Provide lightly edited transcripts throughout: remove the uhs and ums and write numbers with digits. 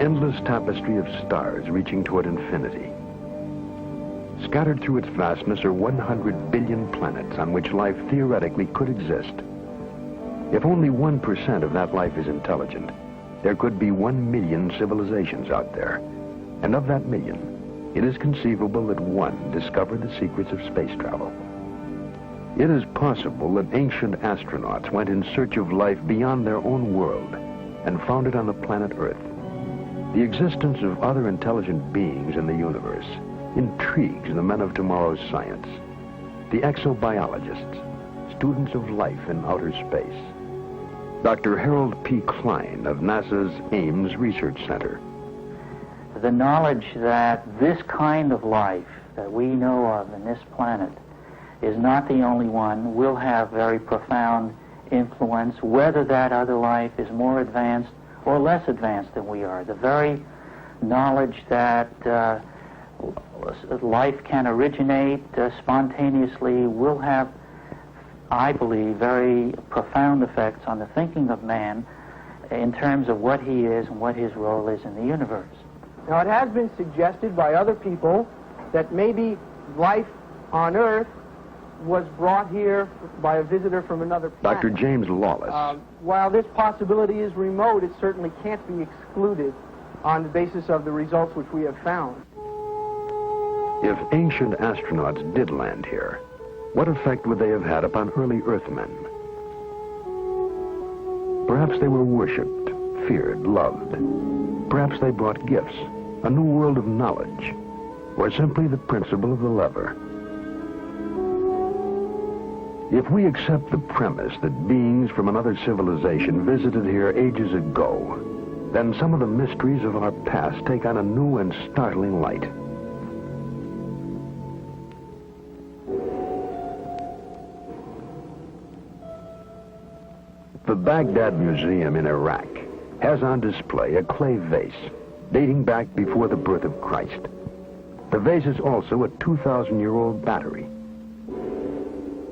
endless tapestry of stars reaching toward infinity. Scattered through its vastness are 100 billion planets on which life theoretically could exist. If only 1% of that life is intelligent, there could be 1 million civilizations out there. And of that million, it is conceivable that one discovered the secrets of space travel. It is possible that ancient astronauts went in search of life beyond their own world and found it on the planet Earth. The existence of other intelligent beings in the universe intrigues the men of tomorrow's science, the exobiologists, students of life in outer space. Dr. Harold P. Klein of NASA's Ames Research Center. The knowledge that this kind of life that we know of in this planet is not the only one will have very profound influence, whether that other life is more advanced or less advanced than we are. The very knowledge that life can originate spontaneously will have, I believe, very profound effects on the thinking of man in terms of what he is and what his role is in the universe. Now, it has been suggested by other people that maybe life on Earth was brought here by a visitor from another planet. Dr. James Lawless. While this possibility is remote, it certainly can't be excluded on the basis of the results which we have found. If ancient astronauts did land here, what effect would they have had upon early Earthmen? Perhaps they were worshipped, feared, loved. Perhaps they brought gifts, a new world of knowledge, or simply the principle of the lever. If we accept the premise that beings from another civilization visited here ages ago, then some of the mysteries of our past take on a new and startling light. The Baghdad Museum in Iraq has on display a clay vase dating back before the birth of Christ. The vase is also a 2,000-year-old battery.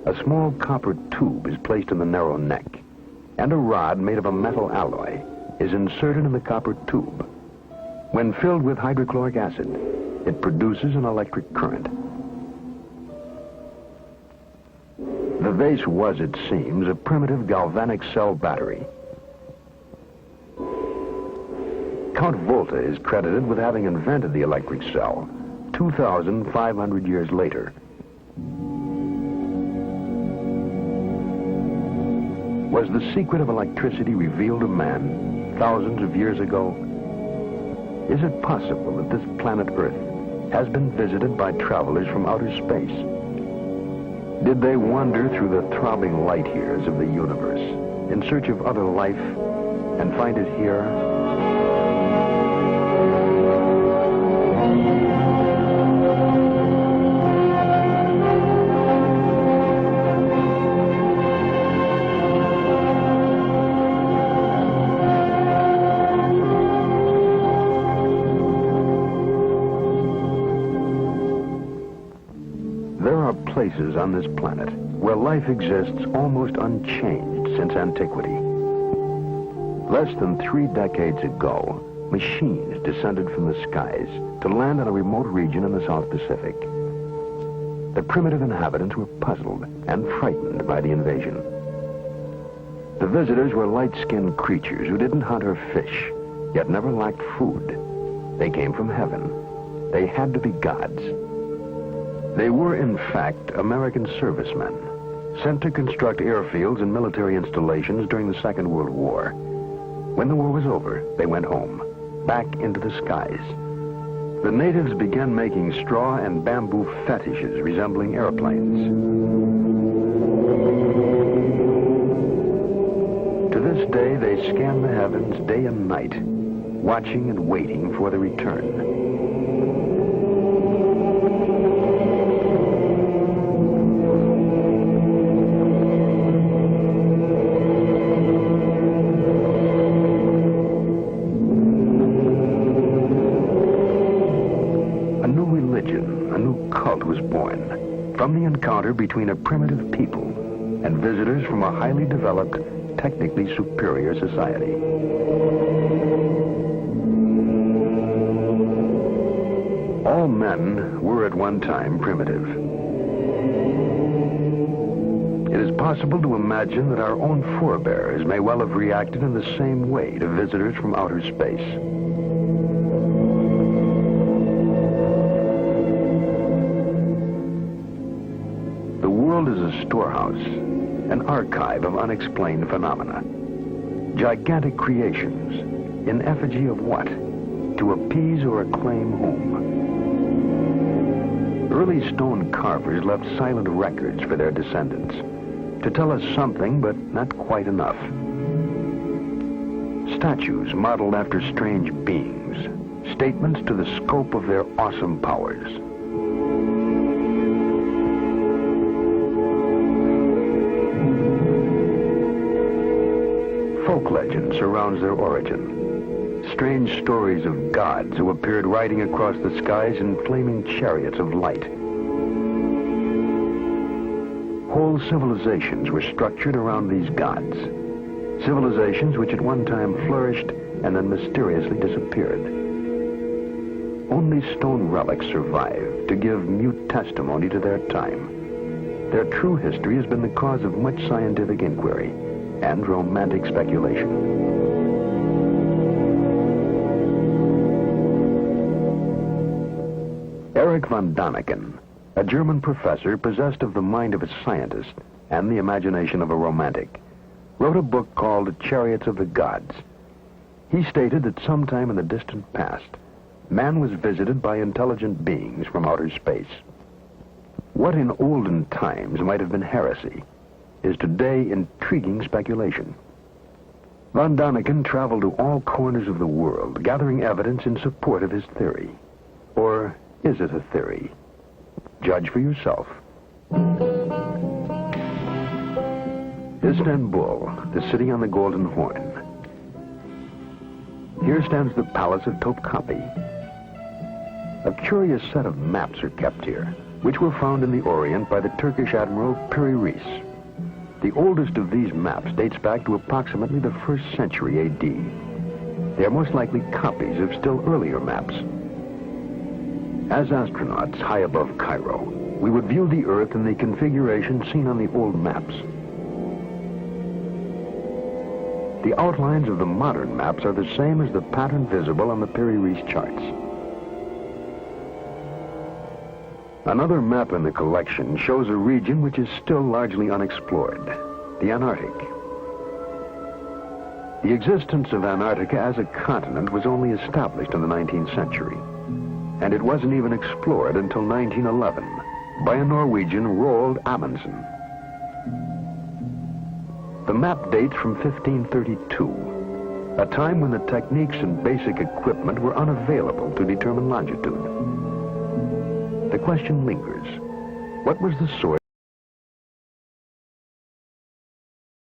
A small copper tube is placed in the narrow neck, and a rod made of a metal alloy is inserted in the copper tube. When filled with hydrochloric acid, it produces an electric current. The vase was, it seems, a primitive galvanic cell battery. Count Volta is credited with having invented the electric cell 2,500 years later. Was the secret of electricity revealed to man thousands of years ago? Is it possible that this planet Earth has been visited by travelers from outer space? Did they wander through the throbbing light years of the universe in search of other life and find it here? Places on this planet where life exists almost unchanged since antiquity. Less than 3 decades ago, machines descended from the skies to land in a remote region in the South Pacific. The primitive inhabitants were puzzled and frightened by the invasion. The visitors were light-skinned creatures who didn't hunt or fish, yet never lacked food. They came from heaven. They had to be gods. They were, in fact, American servicemen, sent to construct airfields and military installations during the Second World War. When the war was over, they went home, back into the skies. The natives began making straw and bamboo fetishes resembling airplanes. To this day, they scan the heavens day and night, watching and waiting for the return. From the encounter between a primitive people and visitors from a highly developed, technically superior society. All men were at one time primitive. It is possible to imagine that our own forebears may well have reacted in the same way to visitors from outer space. The world is a storehouse, an archive of unexplained phenomena. Gigantic creations, in effigy of what? To appease or acclaim whom? Early stone carvers left silent records for their descendants, to tell us something, but not quite enough. Statues modeled after strange beings, statements to the scope of their awesome powers. Folk legend surrounds their origin. Strange stories of gods who appeared riding across the skies in flaming chariots of light. Whole civilizations were structured around these gods. Civilizations which at one time flourished and then mysteriously disappeared. Only stone relics survive to give mute testimony to their time. Their true history has been the cause of much scientific inquiry and romantic speculation. Erich von Däniken, a German professor possessed of the mind of a scientist and the imagination of a romantic, wrote a book called Chariots of the Gods. He stated that sometime in the distant past, man was visited by intelligent beings from outer space. What in olden times might have been heresy is today intriguing speculation. Von Däniken traveled to all corners of the world, gathering evidence in support of his theory. Or is it a theory? Judge for yourself. Istanbul, the city on the Golden Horn. Here stands the Palace of Topkapi. A curious set of maps are kept here, which were found in the Orient by the Turkish Admiral Piri Reis. The oldest of these maps dates back to approximately the 1st century A.D. They are most likely copies of still earlier maps. As astronauts high above Cairo, we would view the Earth in the configuration seen on the old maps. The outlines of the modern maps are the same as the pattern visible on the Piri Reis charts. Another map in the collection shows a region which is still largely unexplored, the Antarctic. The existence of Antarctica as a continent was only established in the 19th century, and it wasn't even explored until 1911 by a Norwegian, Roald Amundsen. The map dates from 1532, a time when the techniques and basic equipment were unavailable to determine longitude. The question lingers. What was the source